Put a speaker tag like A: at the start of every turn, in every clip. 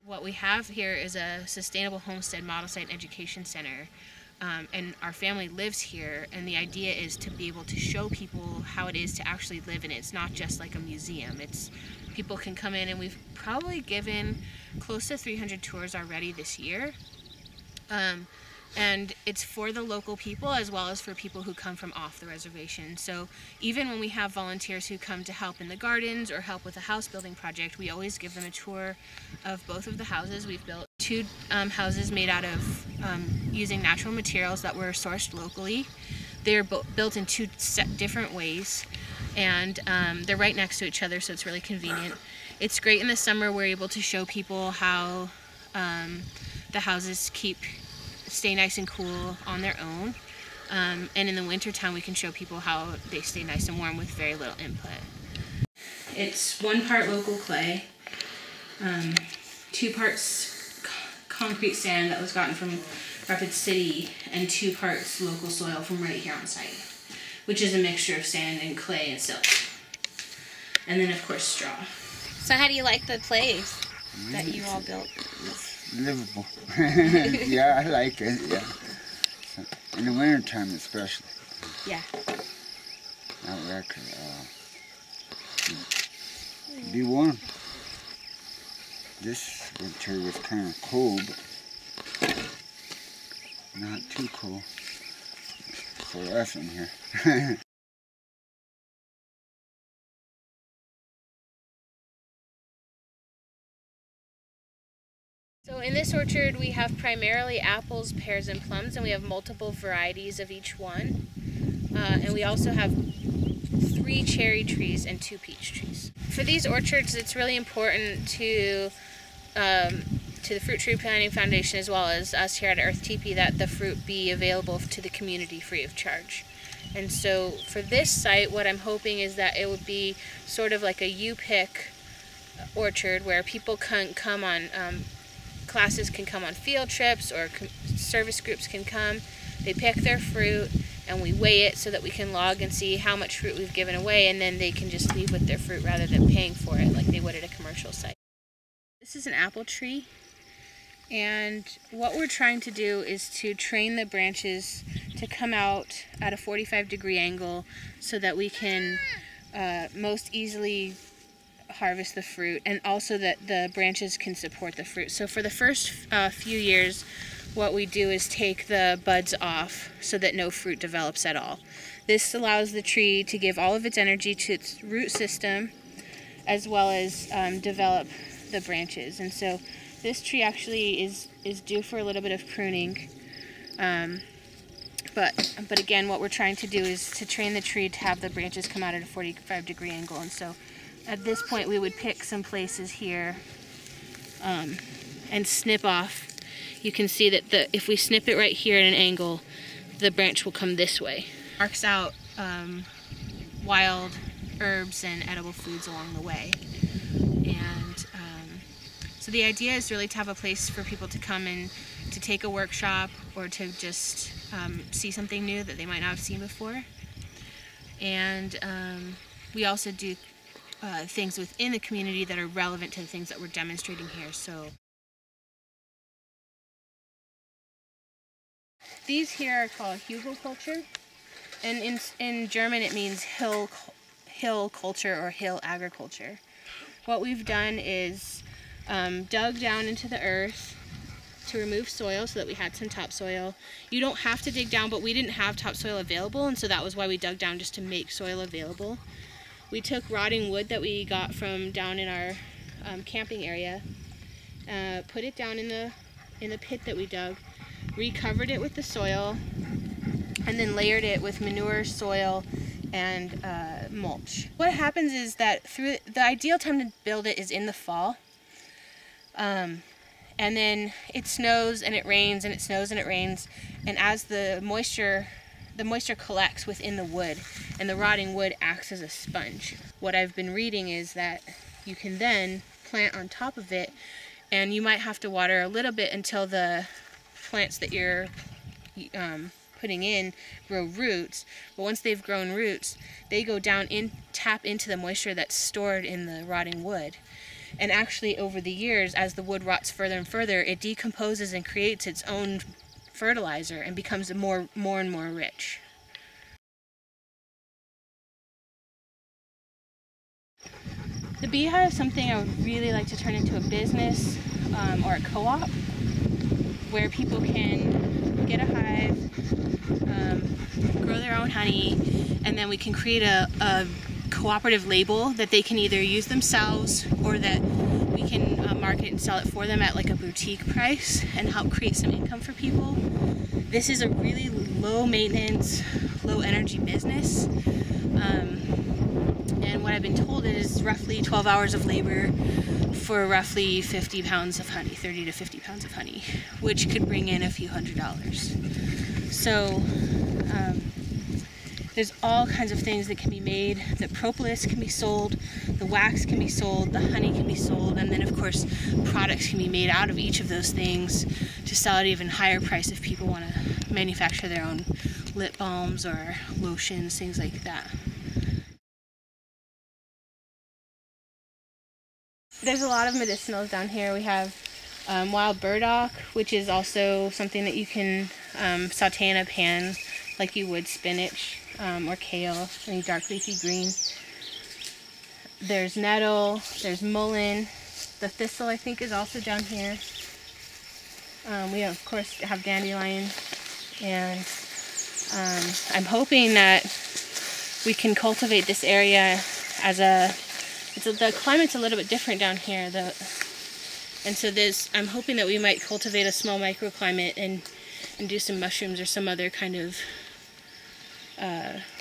A: What we have here is a sustainable homestead model site education center, and our family lives here, and the idea is to be able to show people how it is to actually live in it. It's not just like a museum. It's people can come in, and we've probably given close to 300 tours already this year. And it's for the local people as well as for people who come from off the reservation. So even when we have volunteers who come to help in the gardens or help with a house building project, we always give them a tour of both of the houses. We've built two houses made out of using natural materials that were sourced locally. They're built in two different ways, and they're right next to each other, so it's really convenient. It's great in the summer. We're able to show people how the houses stay nice and cool on their own, and in the winter time we can show people how they stay nice and warm with very little input. It's 1 part local clay, 2 parts concrete sand that was gotten from Rapid City, and 2 parts local soil from right here on site, which is a mixture of sand and clay and silt, and then of course straw.
B: So how do you like the place that you all built?
C: Livable. Yeah, I like it, yeah. So, in the winter time especially.
B: Yeah.
C: Out there could be warm. This winter was kind of cold, but not too cold for us in here.
A: So in this orchard we have primarily apples, pears, and plums, and we have multiple varieties of each one. And we also have 3 cherry trees and 2 peach trees. For these orchards, it's really important to the Fruit Tree Planting Foundation, as well as us here at Earth Tipi, that the fruit be available to the community free of charge. And so for this site, what I'm hoping is that it would be sort of like a you-pick orchard where people can come on classes can come on field trips, or service groups can come. They pick their fruit and we weigh it so that we can log and see how much fruit we've given away, and then they can just leave with their fruit rather than paying for it like they would at a commercial site. This is an apple tree, and what we're trying to do is to train the branches to come out at a 45-degree angle so that we can most easily harvest the fruit, and also that the branches can support the fruit. So for the first few years, what we do is take the buds off so that no fruit develops at all. This allows the tree to give all of its energy to its root system, as well as develop the branches. And so this tree actually is due for a little bit of pruning. But again, what we're trying to do is to train the tree to have the branches come out at a 45-degree angle. And so at this point, we would pick some places here and snip off. You can see that if we snip it right here at an angle, the branch will come this way. Marks out wild herbs and edible foods along the way. And so the idea is really to have a place for people to come and to take a workshop, or to just see something new that they might not have seen before. And we also do things within the community that are relevant to the things that we're demonstrating here. So these here are called Hugel-culture, and in German it means hill culture or hill agriculture. What we've done is dug down into the earth to remove soil so that we had some topsoil. You don't have to dig down, but we didn't have topsoil available, and so that was why we dug down, just to make soil available. We took rotting wood that we got from down in our camping area, put it down in the pit that we dug, recovered it with the soil, and then layered it with manure, soil, and mulch. What happens is that the ideal time to build it is in the fall, and then it snows and it rains, and it snows and it rains, and as the moisture collects within the wood, and the rotting wood acts as a sponge. What I've been reading is that you can then plant on top of it, and you might have to water a little bit until the plants that you're putting in grow roots. But once they've grown roots, they go down tap into the moisture that's stored in the rotting wood. And actually, over the years, as the wood rots further and further, it decomposes and creates its own fertilizer and becomes more and more rich. The beehive is something I would really like to turn into a business or a co-op where people can get a hive, grow their own honey, and then we can create a cooperative label that they can either use themselves or that we can market and sell it for them at like a boutique price and help create some income for people. This is a really low maintenance, low energy business. And what I've been told is roughly 12 hours of labor for roughly 50 pounds of honey, 30 to 50 pounds of honey, which could bring in a few $100s. So there's all kinds of things that can be made. The propolis can be sold, the wax can be sold, the honey can be sold, and then of course products can be made out of each of those things to sell at an even higher price if people want to manufacture their own lip balms or lotions, things like that. There's a lot of medicinals down here. We have wild burdock, which is also something that you can saute in a pan like you would spinach or kale, any dark leafy green. There's nettle, there's mullein. The thistle, I think, is also down here. We, of course, have dandelion. And I'm hoping that we can cultivate this area as a... the climate's a little bit different down here, and so I'm hoping that we might cultivate a small microclimate and do some mushrooms or some other kind of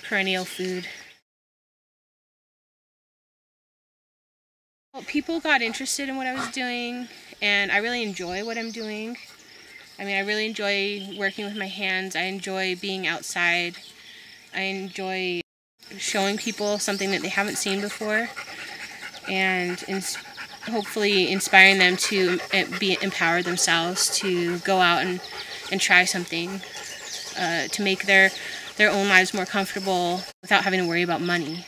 A: perennial food. Well, people got interested in what I was doing, and I really enjoy what I'm doing. I mean, I really enjoy working with my hands. I enjoy being outside. I enjoy showing people something that they haven't seen before, and hopefully inspiring them to empower themselves to go out and try something to make their own lives more comfortable without having to worry about money.